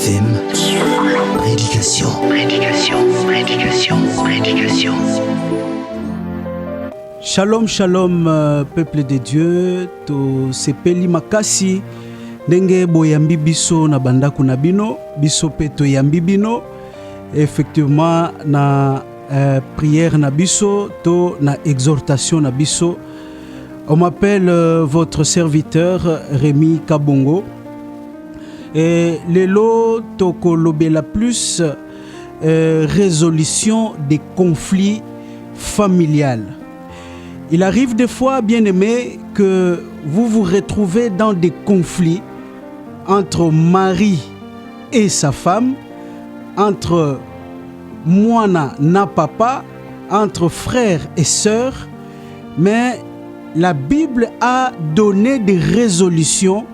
FM, prédication. Shalom, shalom, peuple de Dieu, to sepeli makasi, ndenge boyambi biso na bandaku na bino, biso pe to yambi bino, effectivement na prière na biso, to na exhortation na biso. On m'appelle votre serviteur Rémi Kabongo. Et lelo toko lobela plus résolution des conflits familiales. Il arrive des fois, bien aimé, que vous vous retrouvez dans des conflits entre mari et sa femme, entre mwana na papa, entre frères et sœurs, mais la Bible a donné des résolutions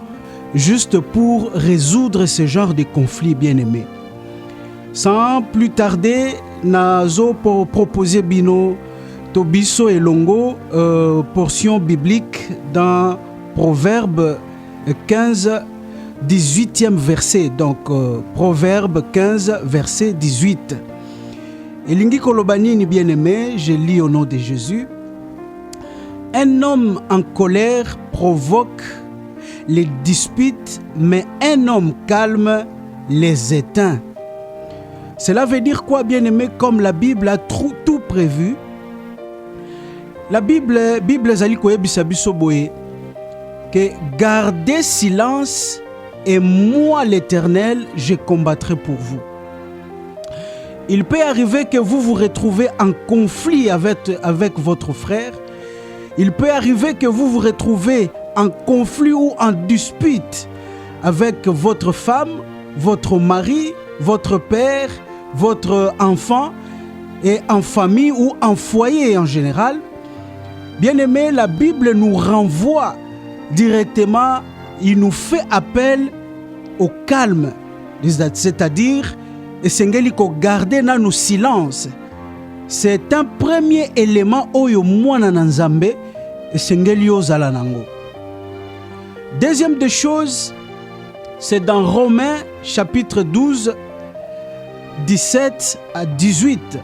juste pour résoudre ce genre de conflits, bien aimés. Sans plus tarder, nazo pour proposer bino Tobiso et Longo, portion biblique dans Proverbe 15, 18e verset. Donc, Proverbe 15, verset 18. Et Lingi Kolobani ni bien aimé, je lis au nom de Jésus. Un homme en colère provoque les disputes, mais un homme calme les éteint. Cela veut dire quoi, bien aimé? Comme la Bible a tout prévu, la Bible zali koyebisa biso boye que gardez silence et moi l'Éternel je combattrai pour vous. Il peut arriver que vous vous retrouvez en conflit avec votre frère. Il peut arriver que vous vous retrouvez en conflit ou en dispute avec votre femme, votre mari, votre père, votre enfant et en famille ou en foyer en général. Bien aimé, la Bible nous renvoie directement, il nous fait appel au calme, c'est-à-dire esengeli ko garder na nos silences. C'est un premier élément oyo mwana na nzambe esengeli ozala nango. Deuxième des choses, c'est dans Romains chapitre 12, 17 à 18.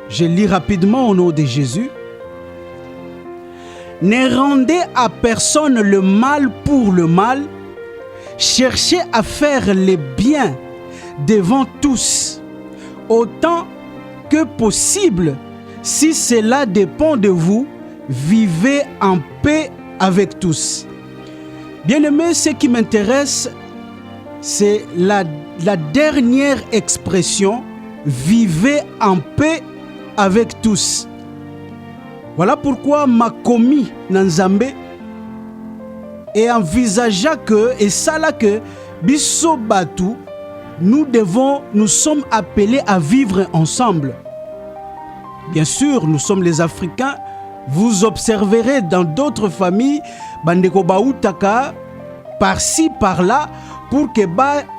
Je lis rapidement au nom de Jésus. Ne rendez à personne le mal pour le mal. Cherchez à faire le bien devant tous, autant que possible. Si cela dépend de vous, vivez en paix avec tous. Bien-aimé, ce qui m'intéresse, c'est la dernière expression, vivez en paix avec tous. Voilà pourquoi Makomi Nanzambe et envisagea que, et ça là que, Biso Batu, nous sommes appelés à vivre ensemble. Bien sûr, nous sommes les Africains. Vous observerez dans d'autres familles, Bandeko Baoutaka, par-ci, par-là, pour que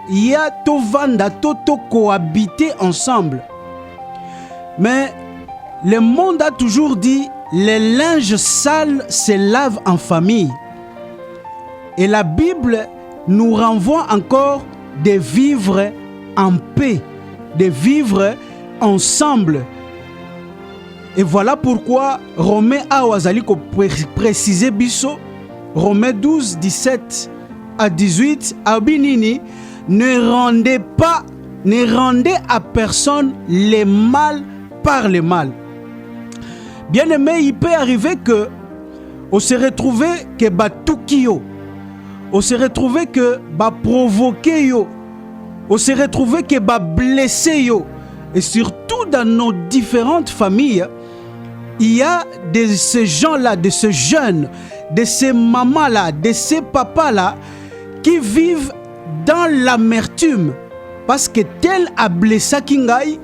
ya tovanda toto cohabiter ensemble. Mais le monde a toujours dit, les linges sales se lavent en famille. Et la Bible nous renvoie encore de vivre en paix, de vivre ensemble. Et voilà pourquoi Romains Awazali précisé biso, Romains 12, 17 à 18, Abinini, ne rendez à personne le mal par le mal. Bien aimé, il peut arriver que on se retrouve que batukio, on se retrouve que provoquer yo, on se retrouve que blesser yo, et surtout dans nos différentes familles, il y a de ces gens-là, de ces jeunes, de ces mamans-là, de ces papas-là qui vivent dans l'amertume parce que tel a blessé kingai,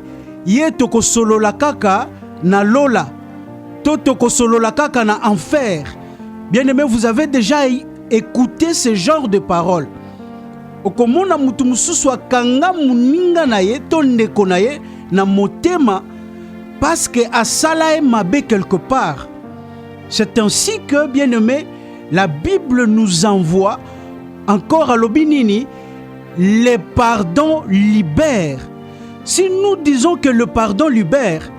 yé toko solo la kaka na lola. Toko solo la kaka na enfer. Bien aimé, vous avez déjà écouté ce genre de paroles. Okomona mutu mususu akanga muninga na ye to ndeko na ye na motema parce que asala e mabe quelque part. C'est ainsi que, bien aimé, la Bible nous envoie encore à l'obinini le pardon libère. Si nous disons que le pardon libère,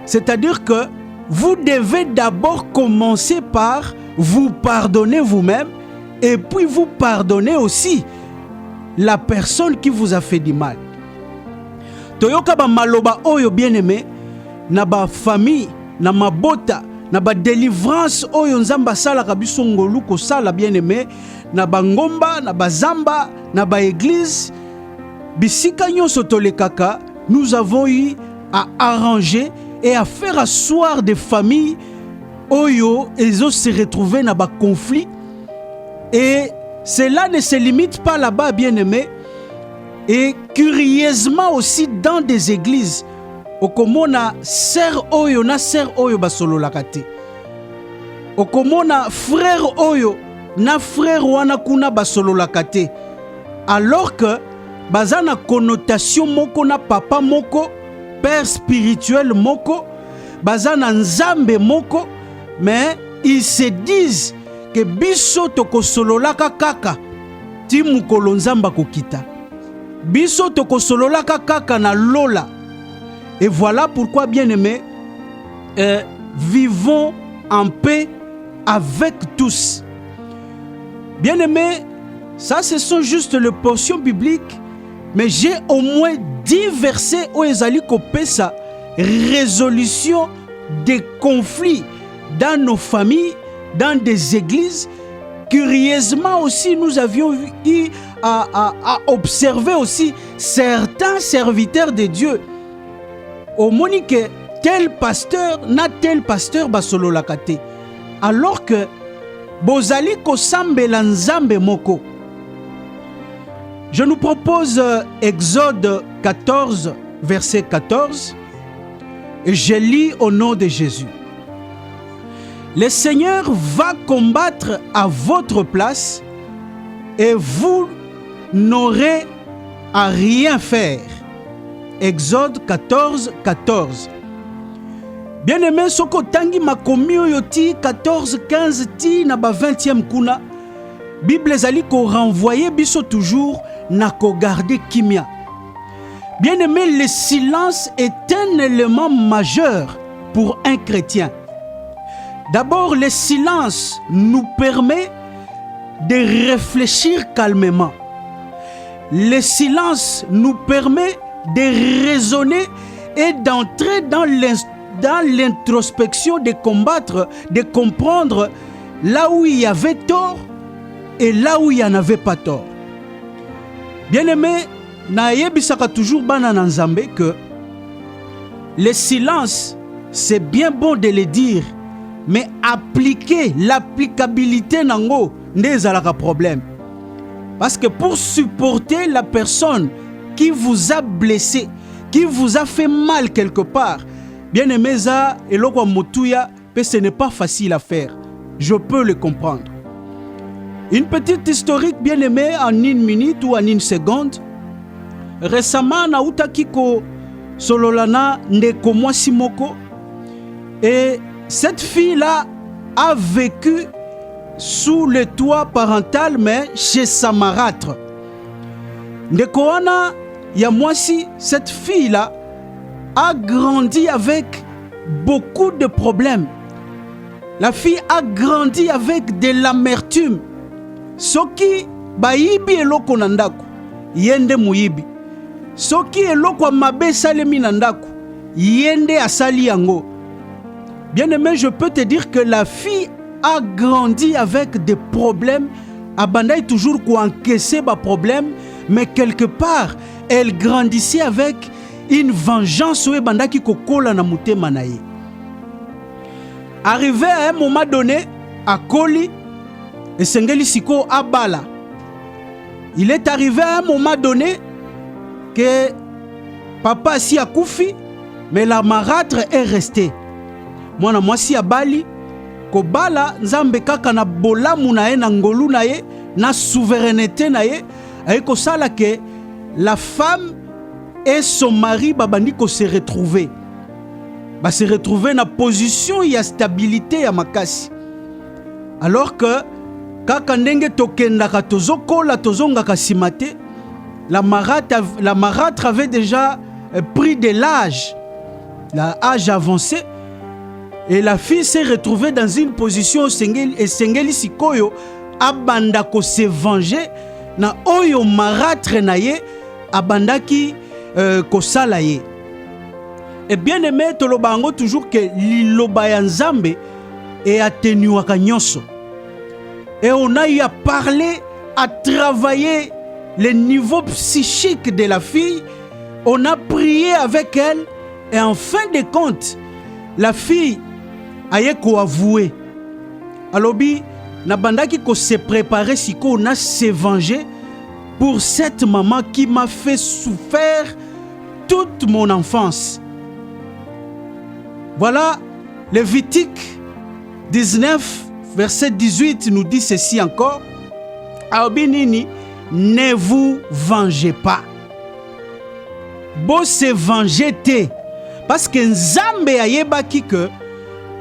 c'est-à-dire que vous devez d'abord commencer par vous pardonner vous-même et puis vous pardonner aussi la personne qui vous a fait du mal. Toyoka ba maloba oyo bien-aimé na ba famille na mabota na ba délivrance oyo nzamba sala kabiso ngolu ko sala bien-aimé na ba ngomba na ba zamba na ba église bisika nyonso tolekaka. Nous avons eu à arranger et à faire asseoir des familles oyo ils ont se retrouvé dans un conflit. Et cela ne se limite pas là-bas, bien-aimé. Et curieusement aussi dans des églises, okomona sœur oyo na sœur oyo basolo lakate. Okomona frère oyo na frère wana kuna basolo lakate. Alors que bazana connotation moko na papa moko, père spirituel moko, bazana nzambe moko, mais ils se disent que biso toko sololaka kaka ti mukolo nzamba kokita. Biso toko sololaka kaka na lola. Et voilà pourquoi, bien-aimés, vivons en paix avec tous. Bien-aimés, ça ce sont juste les portions bibliques. Mais j'ai au moins 10 versets où ils allaient couper sa résolution des conflits dans nos familles, dans des églises. Curieusement aussi, nous avions eu à observer aussi certains serviteurs de Dieu. Au monique, tel pasteur n'a tel pasteur basolo lakate. Alors que bozali ko sambela nzambe moko. Je nous propose Exode 14, verset 14, et je lis au nom de Jésus. Le Seigneur va combattre à votre place et vous n'aurez à rien faire. Exode 14, 14. Bien-aimé, soko tangi makomi oyoti 14, 15 ti na ba 20e kuna. Bible zali ko renvoyer biso toujours na ko garder kimia. Bien-aimé, le silence est un élément majeur pour un chrétien. D'abord, le silence nous permet de réfléchir calmement. Le silence nous permet de raisonner et d'entrer dans l'introspection, de combattre, de comprendre là où il y avait tort et là où il n'y en avait pas tort. Bien-aimé, naïebisaka toujours bana na nzambe que le silence, c'est bien bon de le dire, mais appliquer l'applicabilité nango n'ezalaka problème. Parce que pour supporter la personne qui vous a blessé, qui vous a fait mal quelque part, bien-aimé, ça eloko motuya, ce n'est pas facile à faire. Je peux le comprendre. Une petite historique, bien-aimé, en 1 minute ou en 1 seconde. Récemment, nauta kiko sololana ndeko mwasi moko. Et cette fille-là a vécu sous le toit parental, mais chez sa marâtre. Ndeko wana ya mwasi, cette fille-là a grandi avec beaucoup de problèmes. La fille a grandi avec de l'amertume. Soki bayibi eloko na ndako, yende muyibi. Soki eloko mabe salemi na ndako, yende asali yango. Bien-aimé, je peux te dire que la fille a grandi avec des problèmes. Abandaï toujours ko encaisser ba problème, mais quelque part, elle grandissait avec une vengeance ou bandaki ko kola na mutema na ye. Arrivé à un moment donné, à Koli, et Sengeli Siko Abala. Il est arrivé à un moment donné que papa si a koufi, mais la marâtre est restée. Mwana mwasi ya bali, ko bala nzambe kaka na bolamu na ye na ngolu na ye, na souveraineté na ye, ayeko sala que la femme et son mari babandi ko se retrouver. Ba se retrouver na position ya stabilité ya makasi. Alors que kaka ndenge tokendaka tozokola tozongaka simate, la marâtre avait déjà pris de l'âge avancé, et la fille s'est retrouvée dans une position esengeli sikoyo abanda ko se venger na oyo marâtre na ye abandaki kosala ye. Et bien aimé toloba yango toujours que liloba ya Nzambe et atténuaka nyonso. Et on a eu à parler, à travailler le niveau psychique de la fille. On a prié avec elle. Et en fin de compte, la fille a eu qu'à avouer. Alobi, nabandaki ko se préparer si on a se venger pour cette maman qui m'a fait souffrir toute mon enfance. Voilà, Lévitique 19, verset 18 nous dit ceci encore. Aobinini, ne vous vengez pas. Bo se venger te. Parce que Nzambe ayebaki que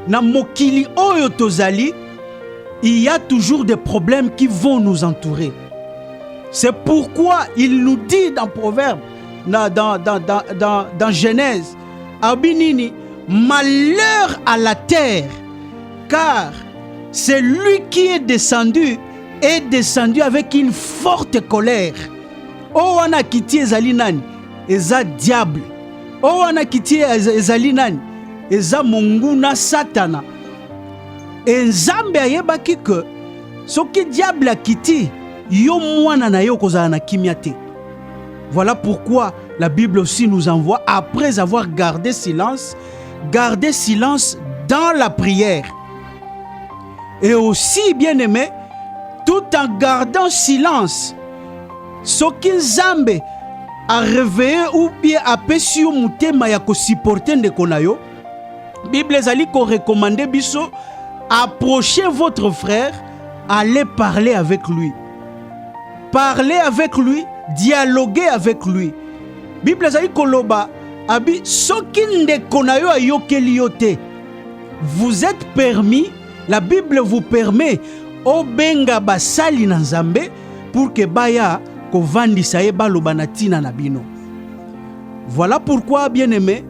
na mokili oyo tozali, il y a toujours des problèmes qui vont nous entourer. C'est pourquoi il nous dit dans Proverbe, dans Genèse, Aobinini, malheur à la terre, car c'est lui qui est descendu avec une forte colère. Oh wana kiti ezali nani? Eza diable. Oh wana kiti ezali nani? Eza monguna satana. Et Nzambe ayebaki que soki diable akiti, yo mwana na yo kozala na kimia te. Voilà pourquoi la Bible aussi nous envoie, après avoir gardé silence dans la prière. Et aussi, bien aimé, tout en gardant silence, ce que Nzambe a réveillé ou bien a péché au mutema ya ko supporter de konayo, Bible ezali ko recommander biso, approchez votre frère, allez parler avec lui. Parlez avec lui, dialoguez avec lui. Bible ezali koloba abi soki ndeko na yo ayokeli yo te, vous êtes permis, la Bible vous permet obenga basali na Nzambe pour que baya kovandisa ye baloba na tina na bino. Voilà pourquoi, bien aimé,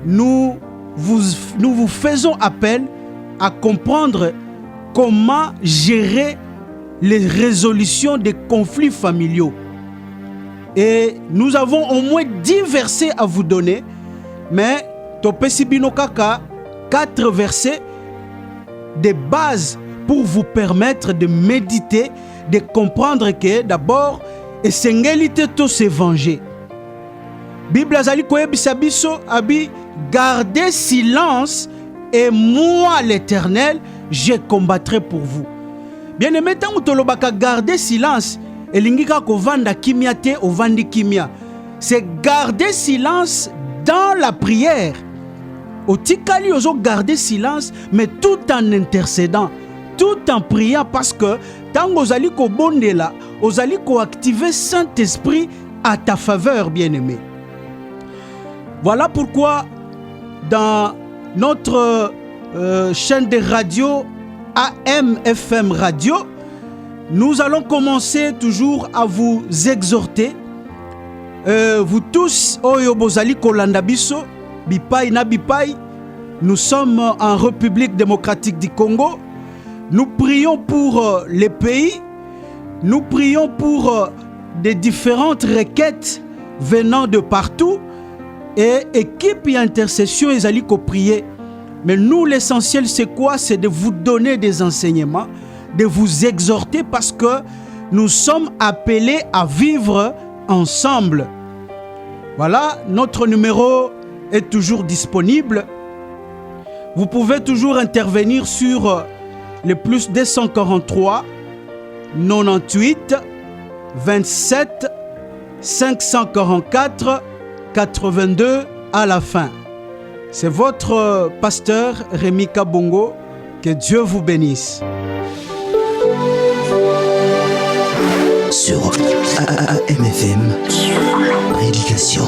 nous vous faisons appel à comprendre comment gérer les résolutions des conflits familiaux. Et nous avons au moins 10 versets à vous donner, mais topesi bino kaka 4 versets de base pour vous permettre de méditer, de comprendre que d'abord esengeli te to se venger. Bible azali koyebisa biso abi gardez silence et moi l'Éternel je combattrai pour vous. Bien aimé, tant que tolobaka garder silence elingika kovanda kimia te ovandi kimia. C'est garder silence dans la prière. Otikali ozo garder silence mais tout en intercédant, tout en priant, parce que tant ozali ko bondela, ozali ko activer Saint-Esprit à ta faveur, bien-aimé. Voilà pourquoi dans notre chaîne de radio AM/FM Radio, nous allons commencer toujours à vous exhorter. Vous tous, oyo bozali kolanda biso, bipai na bipai, nous sommes en République démocratique du Congo. Nous prions pour les pays, nous prions pour des différentes requêtes venant de partout, et équipe et intercession ezali ko prier. Mais nous, l'essentiel c'est quoi? C'est de vous donner des enseignements, de vous exhorter, parce que nous sommes appelés à vivre ensemble. Voilà, notre numéro est toujours disponible. Vous pouvez toujours intervenir sur le plus 243 98 27 544 82 à la fin. C'est votre pasteur Rémi Kabongo. Que Dieu vous bénisse. Sur AMFM, prédication.